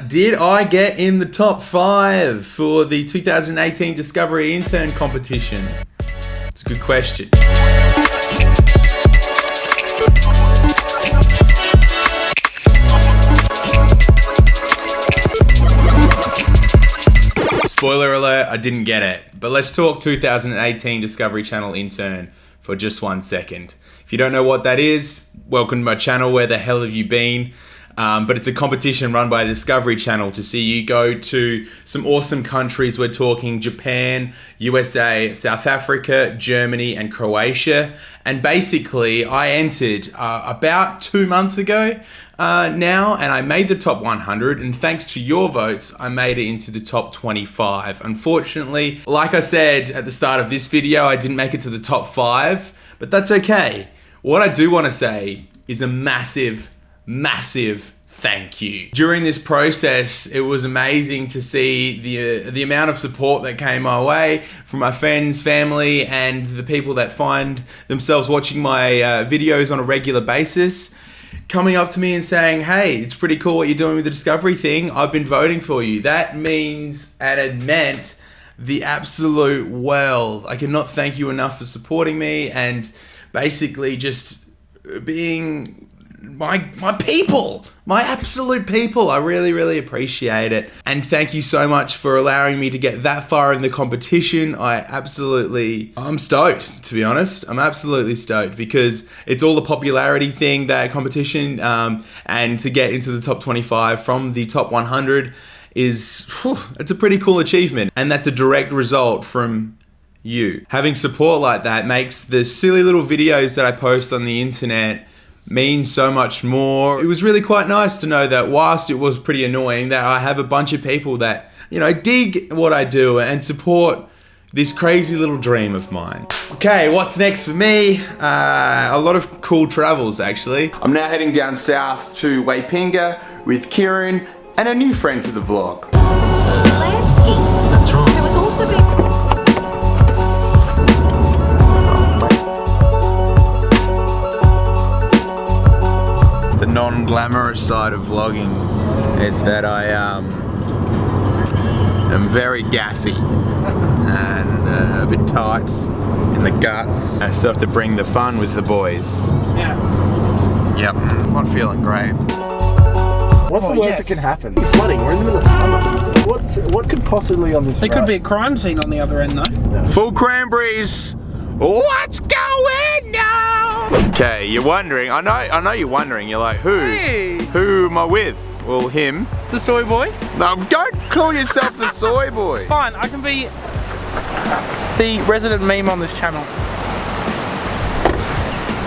did I get in the top 5 for the 2018 Discovery Intern competition? It's a good question. Spoiler alert, I didn't get it. But let's talk 2018 Discovery Channel Intern for just 1 second. If you don't know what that is, welcome to my channel. Where the hell have you been? But it's a competition run by the Discovery Channel to see you go to some awesome countries. We're talking Japan, USA, South Africa, Germany, and Croatia. And basically, I entered about 2 months ago now, and I made the top 100. And thanks to your votes, I made it into the top 25. Unfortunately, like I said at the start of this video, I didn't make it to the top 5, but that's okay. What I do want to say is a massive thank you. During this process, it was amazing to see the amount of support that came my way from my friends, family, and the people that find themselves watching my videos on a regular basis, coming up to me and saying, hey, it's pretty cool what you're doing with the Discovery thing. I've been voting for you. That means, and it meant the absolute world. I cannot thank you enough for supporting me and basically just being my people, my absolute people. I really appreciate it. And thank you so much for allowing me to get that far in the competition. I'm stoked, to be honest. I'm absolutely stoked because it's all the popularity thing, that competition, and to get into the top 25 from the top 100 it's a pretty cool achievement. And that's a direct result from you. Having support like that makes the silly little videos that I post on the internet mean so much more. It was really quite nice to know that whilst it was pretty annoying, that I have a bunch of people that, you know, dig what I do and support this crazy little dream of mine. Okay, what's next for me? A lot of cool travels, actually. I'm now heading down south to Waipinga with Kieran and a new friend to the vlog. That's right. There was also the non-glamorous side of vlogging is that I am very gassy and a bit tight in the guts. I still have to bring the fun with the boys. Yeah. Yep, not feeling great. What's the worst that can happen? Flooding, we're in the middle of summer. What could possibly on this There could be a crime scene on the other end though. Yeah. Full cranberries. What's going on? Okay, you're wondering. I know you're wondering. You're like, who? Hey. Who am I with? Well, him. The soy boy? No, don't call yourself the soy boy. Fine, I can be the resident meme on this channel.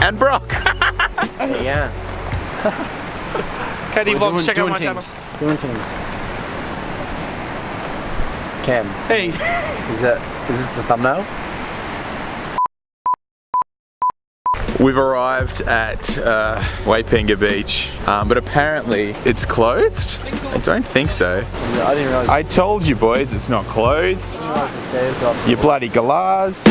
And Brock. Yeah. KD Vlogs, check out my channel. Doing things. Cam. Hey. Is this the thumbnail? We've arrived at Waipinga Beach, but apparently it's closed. I don't think so. I didn't realize. I told you boys it's not closed. You bloody galahs.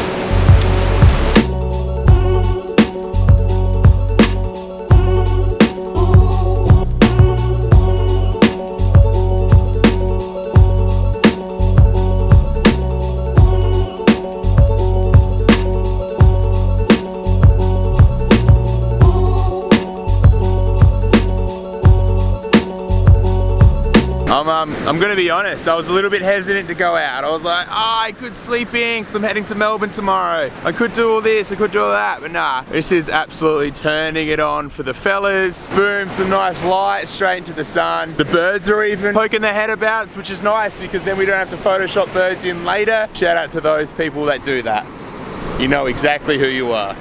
I'm gonna be honest, I was a little bit hesitant to go out. I was like, I could sleep in because I'm heading to Melbourne tomorrow. I could do all this, I could do all that, but nah. This is absolutely turning it on for the fellas. Boom, some nice light straight into the sun. The birds are even poking their head about, which is nice because then we don't have to Photoshop birds in later. Shout out to those people that do that. You know exactly who you are.